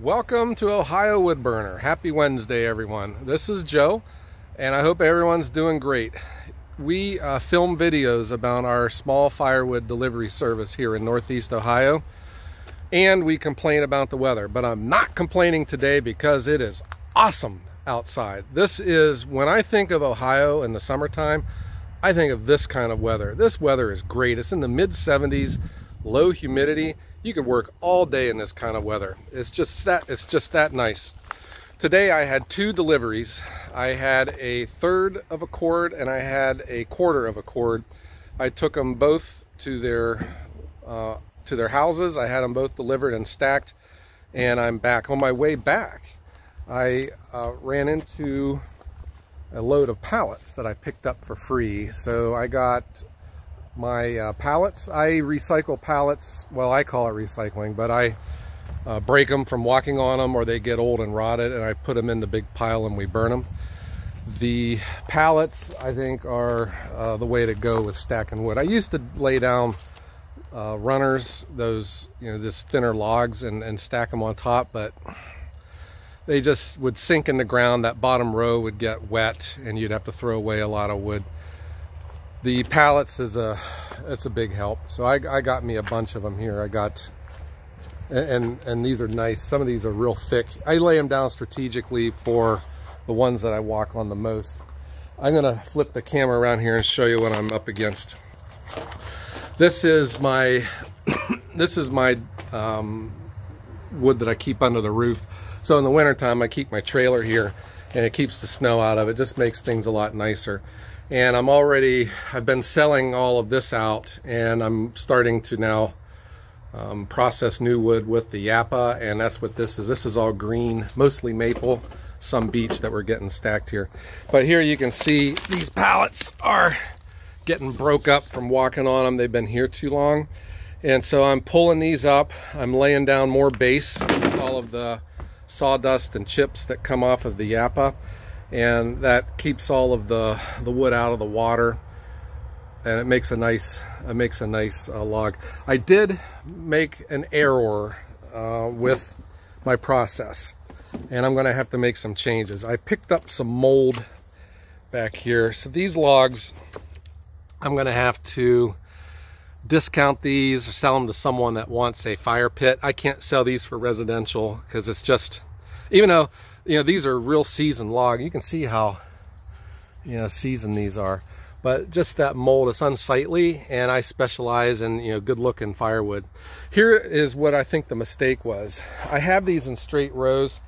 Welcome to Ohio Woodburner. Happy Wednesday, everyone. This is Joe, and I hope everyone's doing great. We film videos about our small firewood delivery service here in Northeast Ohio, and we complain about the weather. But I'm not complaining today because it is awesome outside. This is, when I think of Ohio in the summertime, I think of this kind of weather. This weather is great. It's in the mid-70s, low humidity. You could work all day in this kind of weather. It's just that nice. Today I had two deliveries. I had a third of a cord and I had a quarter of a cord. I took them both to their houses. I had them both delivered and stacked, and I'm back. On my way back, I ran into a load of pallets that I picked up for free. So I got my pallets. I recycle pallets. Well, I call it recycling, but I break them from walking on them, or they get old and rotted, and I put them in the big pile and we burn them. The pallets, I think, are the way to go with stacking wood. I used to lay down runners, those, just thinner logs, and stack them on top, but they just would sink in the ground. That bottom row would get wet and you'd have to throw away a lot of wood. The pallets it's a big help. So I got me a bunch of them here. I got, and these are nice. Some of these are real thick. I lay them down strategically for the ones that I walk on the most. I'm gonna flip the camera around here and show you what I'm up against. This is my wood that I keep under the roof. So in the wintertime, I keep my trailer here and it keeps the snow out of it. Just makes things a lot nicer. And I've been selling all of this out, and I'm starting to now process new wood with the yappa, and that's what this is. This is all green, mostly maple, some beech that we're getting stacked here. But here you can see these pallets are getting broke up from walking on them. They've been here too long. And so I'm pulling these up. I'm laying down more base with all of the sawdust and chips that come off of the yappa. And that keeps all of the wood out of the water, and it makes a nice log. I did make an error with my process, and I'm going to have to make some changes. I picked up some mold back here, so these logs I'm going to have to discount these or sell them to someone that wants a fire pit. I can't sell these for residential because it's just, even though these are real seasoned log. You can see how, seasoned these are. But just that mold is unsightly, and I specialize in, good looking firewood. Here is what I think the mistake was. I have these in straight rows.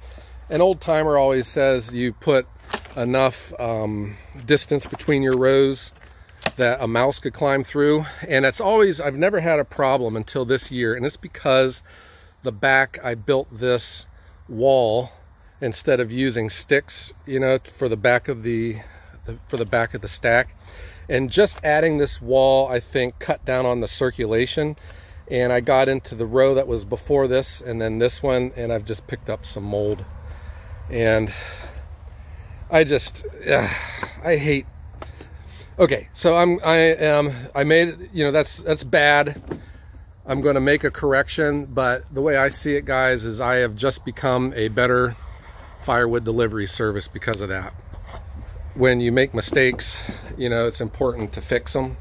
An old timer always says you put enough distance between your rows that a mouse could climb through. And I've never had a problem until this year. And it's because the back, I built this wall instead of using sticks, for the back of the stack. And just adding this wall, I think, cut down on the circulation. And I got into the row that was before this and then this one, and I've just picked up some mold. And I hate. Okay, so I made, that's bad. I'm going to make a correction, but the way I see it, guys, is I have just become a better firewood delivery service because of that. When you make mistakes, it's important to fix them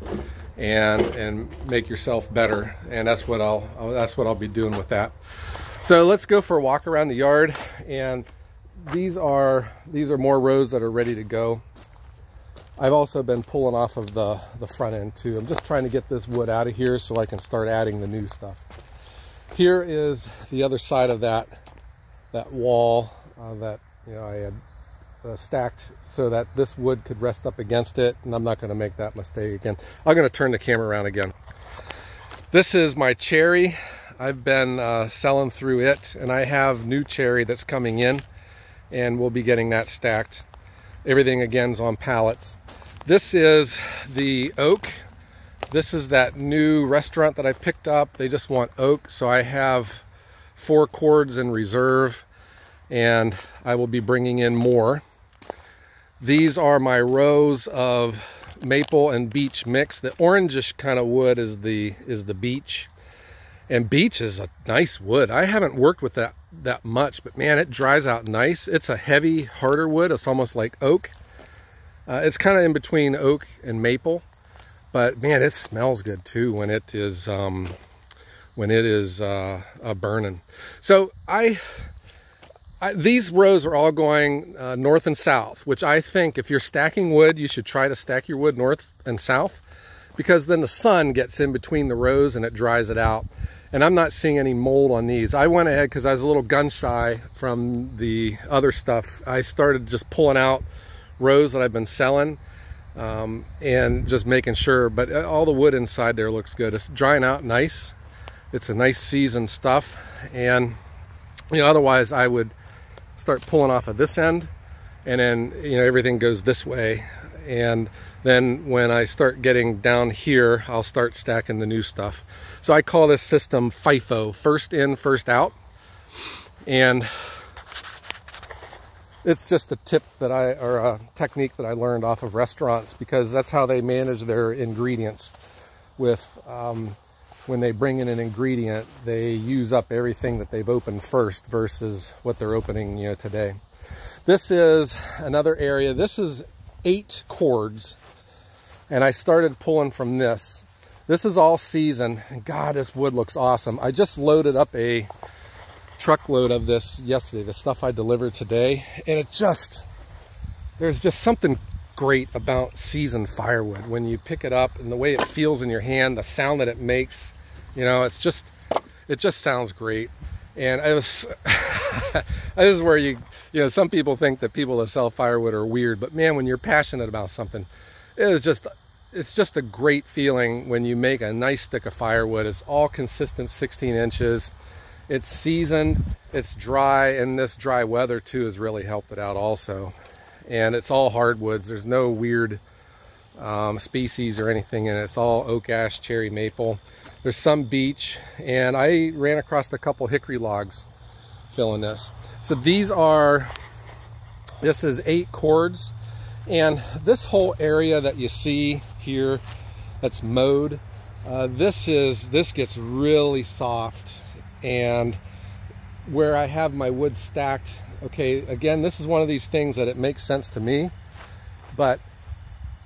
and make yourself better, and that's what I'll be doing with that. So let's go for a walk around the yard, and these are more rows that are ready to go. I've also been pulling off of the front end too. I'm just trying to get this wood out of here so I can start adding the new stuff. Here is the other side of that wall that I had stacked so that this wood could rest up against it, and I'm not going to make that mistake again. I'm going to turn the camera around again. This is my cherry. I've been selling through it, and I have new cherry that's coming in, and we'll be getting that stacked. Everything again's on pallets. This is the oak. This is that new restaurant that I picked up. They just want oak, so I have 4 cords in reserve, and I will be bringing in more. These are my rows of maple and beech mix. The orangish kind of wood is the beech, And beech is a nice wood. I haven't worked with that much, but man, it dries out nice. It's a heavy, harder wood. It's almost like oak. It's kind of in between oak and maple, but man, it smells good too when it is burning. So these rows are all going north and south, which I think if you're stacking wood, you should try to stack your wood north and south, because then the sun gets in between the rows and it dries it out. And I'm not seeing any mold on these. I went ahead, because I was a little gun shy from the other stuff, I started just pulling out rows that I've been selling and just making sure, but all the wood inside there looks good. It's drying out nice. It's a nice seasoned stuff. And you know, otherwise I would start pulling off of this end, and then, you know, everything goes this way. And then when I start getting down here, I'll start stacking the new stuff. So I call this system FIFO, first in, first out. And it's just a tip that or a technique that I learned off of restaurants, because that's how they manage their ingredients. With when they bring in an ingredient, they use up everything that they've opened first versus what they're opening, you know, today. This is another area. This is 8 cords, and I started pulling from this. This is all season, and God, this wood looks awesome. I just loaded up a truckload of this yesterday, the stuff I delivered today, and there's just something great about seasoned firewood when you pick it up, and the way it feels in your hand, the sound that it makes, you know, it just sounds great. And I was this is where you know, some people think that people that sell firewood are weird, but man, when you're passionate about something, it's just a great feeling when you make a nice stick of firewood. It's all consistent 16 inches. It's seasoned, it's dry, and this dry weather too has really helped it out also. And it's all hardwoods. There's no weird species or anything in it. It's all oak, ash, cherry, maple. There's some beech, and I ran across a couple hickory logs filling this. So this is 8 cords, and this whole area that you see here that's mowed, this gets really soft. And where I have my wood stacked, okay, again, this is one of these things that it makes sense to me, but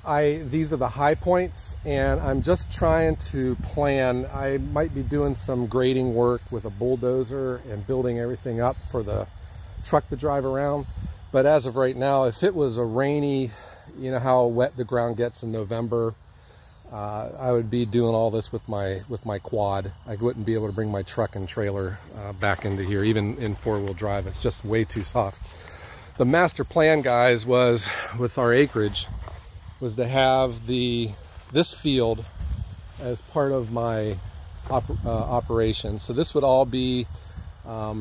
these are the high points, and I'm just trying to plan. I might be doing some grading work with a bulldozer and building everything up for the truck to drive around. But as of right now, if it was a rainy, you know how wet the ground gets in November, I would be doing all this with my quad. I wouldn't be able to bring my truck and trailer back into here, even in 4-wheel drive. It's just way too soft. The master plan, guys, was with our acreage, was to have this field as part of my operation. So this would all be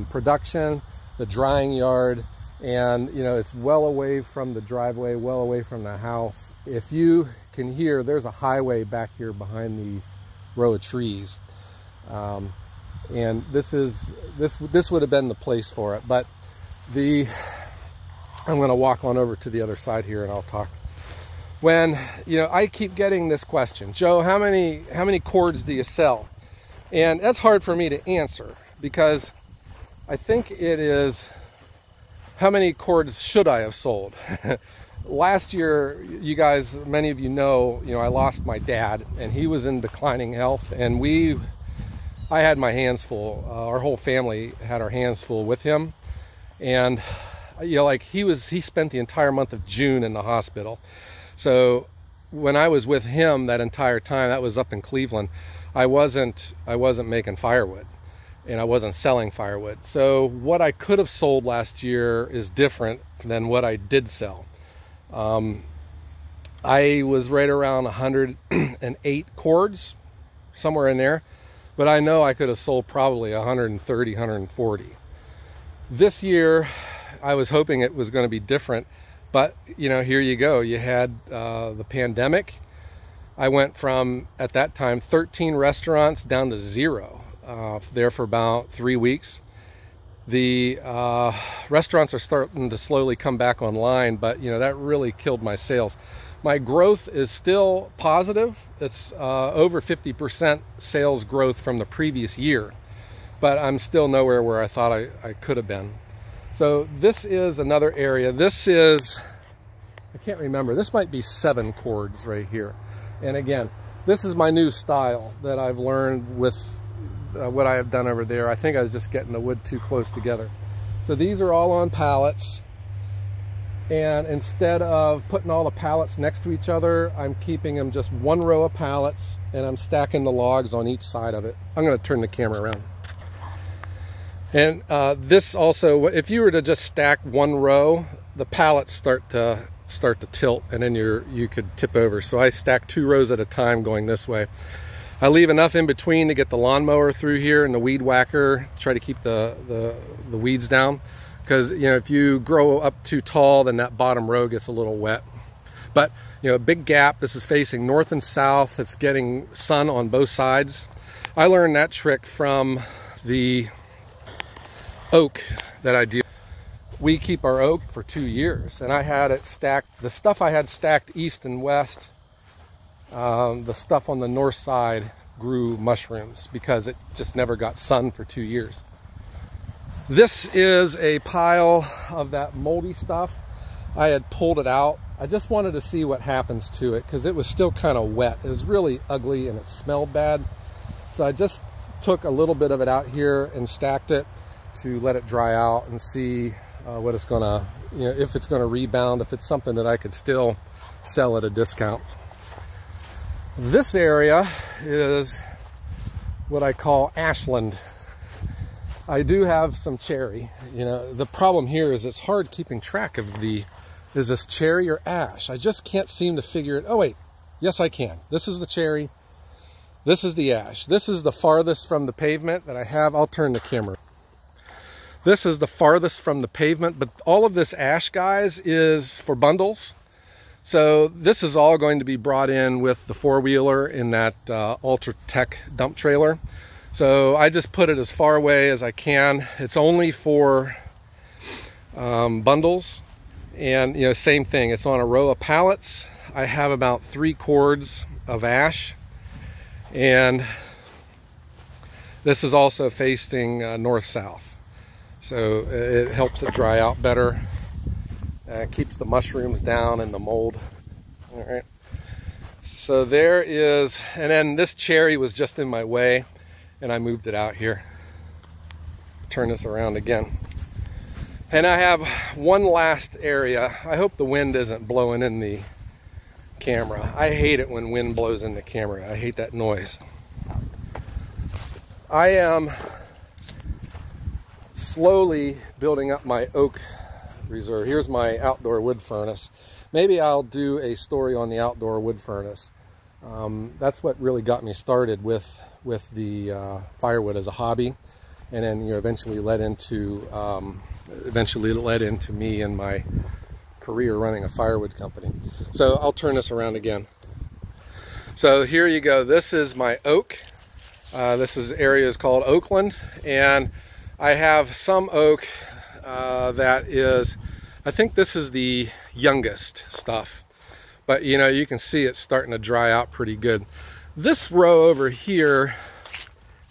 production, the drying yard, and you know, it's well away from the driveway, well away from the house. If you can hear, there's a highway back here behind these row of trees, and this would have been the place for it. But I'm going to walk on over to the other side here and I'll talk. When, you know, I keep getting this question, Joe, how many cords do you sell? And that's hard for me to answer, because I think it is, how many cords should I have sold? Last year, you guys, many of you know, I lost my dad, and he was in declining health, and I had my hands full. Our whole family had our hands full with him, and you know, like he spent the entire month of June in the hospital. So when I was with him that entire time, that was up in Cleveland, I wasn't making firewood, and I wasn't selling firewood. So what I could have sold last year is different than what I did sell. I was right around 108 cords, somewhere in there, but I know I could have sold probably 130, 140. This year, I was hoping it was going to be different, but you know, here you go. You had the pandemic. I went from, at that time, 13 restaurants down to 0 there for about 3 weeks. The restaurants are starting to slowly come back online, but you know, that really killed my sales. My growth is still positive. It's over 50% sales growth from the previous year. but I'm still nowhere where I thought I could have been. So this is another area. This is, I can't remember, this might be 7 cords right here. And again, this is my new style that I've learned with what I have done over there. I think I was just getting the wood too close together. So these are all on pallets. And instead of putting all the pallets next to each other, I'm keeping them just one row of pallets, and I'm stacking the logs on each side of it. I'm going to turn the camera around. And this also, if you were to just stack one row, the pallets start to tilt, and then you could tip over. So I stack 2 rows at a time going this way. I leave enough in between to get the lawnmower through here and the weed whacker, try to keep the weeds down. Because, you know, if you grow up too tall, then that bottom row gets a little wet. But, you know, a big gap. This is facing north and south. It's getting sun on both sides. I learned that trick from the oak that I deal. We keep our oak for 2 years, and I had it stacked. The stuff I had stacked east and west, the stuff on the north side grew mushrooms because it just never got sun for 2 years. This is a pile of that moldy stuff. I had pulled it out. I just wanted to see what happens to it because it was still kind of wet. It was really ugly and it smelled bad. So I just took a little bit of it out here and stacked it to let it dry out and see what it's gonna, you know, if it's gonna rebound, if it's something that I could still sell at a discount. This area is what I call ashland. I do have some cherry. You know, the problem here is it's hard keeping track of is this cherry or ash? I just can't seem to figure it. Oh wait, yes I can. This is the cherry. This is the ash. This is the farthest from the pavement that I have. I'll turn the camera. This is the farthest from the pavement, but all of this ash, guys, is for bundles. So this is all going to be brought in with the 4-wheeler in that Ultra Tech dump trailer. So I just put it as far away as I can. It's only for bundles, and you know, same thing. It's on a row of pallets. I have about 3 cords of ash, and this is also facing north-south. So it helps it dry out better. Keeps the mushrooms down and the mold. All right. So there is, and then this cherry was just in my way, and I moved it out here. Turn this around again. And I have one last area. I hope the wind isn't blowing in the camera. I hate it when wind blows in the camera. I hate that noise. I am slowly building up my oak reserve. Here's my outdoor wood furnace. Maybe I'll do a story on the outdoor wood furnace. That's what really got me started with the firewood as a hobby, and then eventually led into me and my career running a firewood company. So I'll turn this around again. So here you go. This is my oak. This area is called Oakland, and I have some oak that is, I think this is the youngest stuff, but you can see it's starting to dry out pretty good. This row over here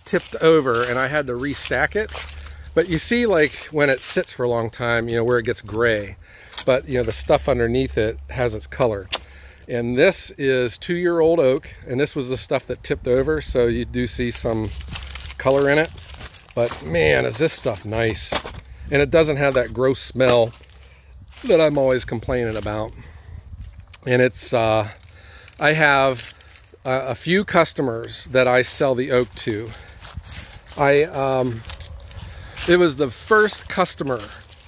tipped over and I had to restack it, but you see, like when it sits for a long time, where it gets gray, but the stuff underneath it has its color. And this is 2-year-old oak, and this was the stuff that tipped over, so you do see some color in it. But man, is this stuff nice. And it doesn't have that gross smell that I'm always complaining about. And it's, I have a few customers that I sell the oak to. It was the first customer,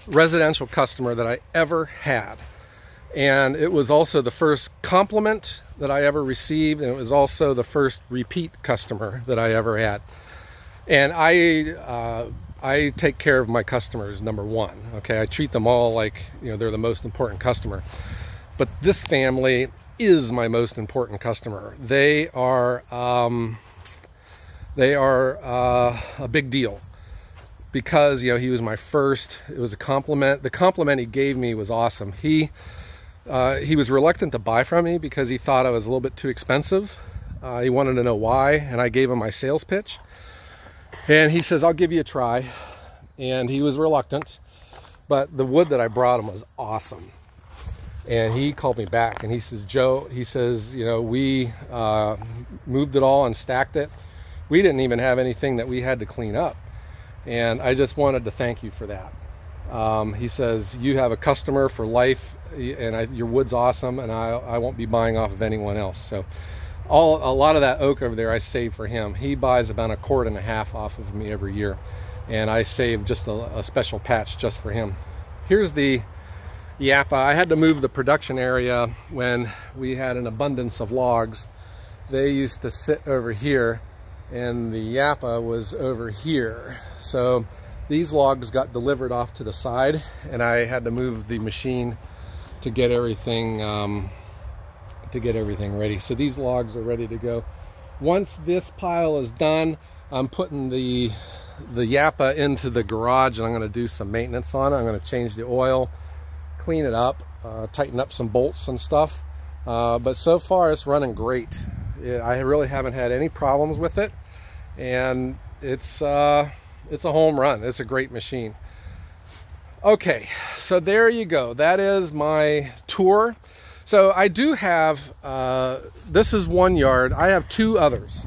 residential customer, that I ever had. And it was also the first compliment that I ever received, and it was also the first repeat customer that I ever had. And I take care of my customers, number one. Okay, I treat them all like they're the most important customer. But this family is my most important customer. They are a big deal because he was my first. It was a compliment. The compliment he gave me was awesome. He was reluctant to buy from me because he thought I was a little bit too expensive. He wanted to know why, and I gave him my sales pitch. And he says, I'll give you a try. And he was reluctant, but the wood that I brought him was awesome. And he called me back and he says, Joe, he says, you know, we moved it all and stacked it. We didn't even have anything that we had to clean up. And I just wanted to thank you for that. He says, you have a customer for life, and your wood's awesome, and I won't be buying off of anyone else. So a lot of that oak over there I save for him. He buys about 1.5 quarts off of me every year, and I save just a special patch just for him. Here's the Yappa. I had to move the production area when we had an abundance of logs. They used to sit over here, and the Yappa was over here. So these logs got delivered off to the side, and I had to move the machine to get everything ready. So these logs are ready to go. Once this pile is done, I'm putting the Yappa into the garage, and I'm going to do some maintenance on it. I'm going to change the oil, clean it up, tighten up some bolts and stuff. But so far it's running great. I really haven't had any problems with it, and it's a home run. It's a great machine. Okay, so there you go. That is my tour. So I do have, this is one yard. I have 2 others.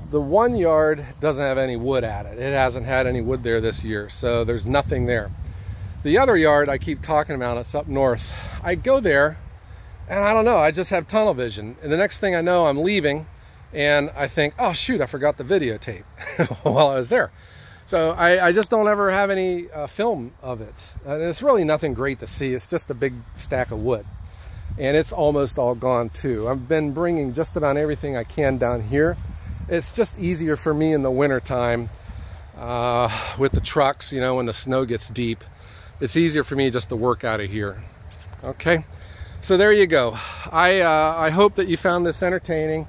The one yard doesn't have any wood at it. It hasn't had any wood there this year, so there's nothing there. The other yard I keep talking about, it's up north. I go there, and I don't know, I just have tunnel vision. And the next thing I know, I'm leaving, and I think, oh shoot, I forgot the videotape while I was there. So I just don't ever have any film of it. And it's really nothing great to see. It's just a big stack of wood. And it's almost all gone too. I've been bringing just about everything I can down here. It's just easier for me in the wintertime with the trucks, you know, when the snow gets deep. It's easier for me just to work out of here. Okay, so there you go. I hope that you found this entertaining,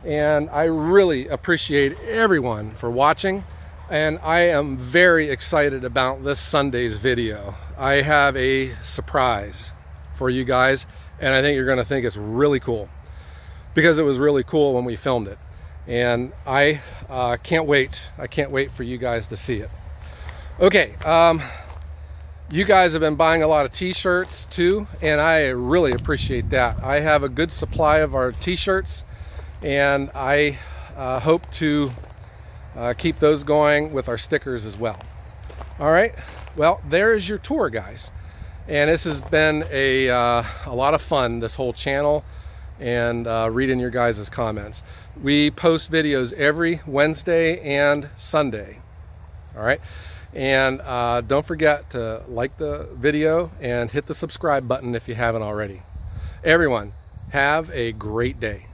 and I really appreciate everyone for watching, and I am very excited about this Sunday's video. I have a surprise for you guys, and I think you're gonna think it's really cool, because it was really cool when we filmed it. And I can't wait. I can't wait for you guys to see it. Okay, you guys have been buying a lot of t-shirts too, and I really appreciate that. I have a good supply of our t-shirts, and I hope to keep those going with our stickers as well. All right, well, there's your tour, guys. And this has been a lot of fun, this whole channel, and reading your guys' comments. We post videos every Wednesday and Sunday. All right, and don't forget to like the video and hit the subscribe button if you haven't already. Everyone, have a great day.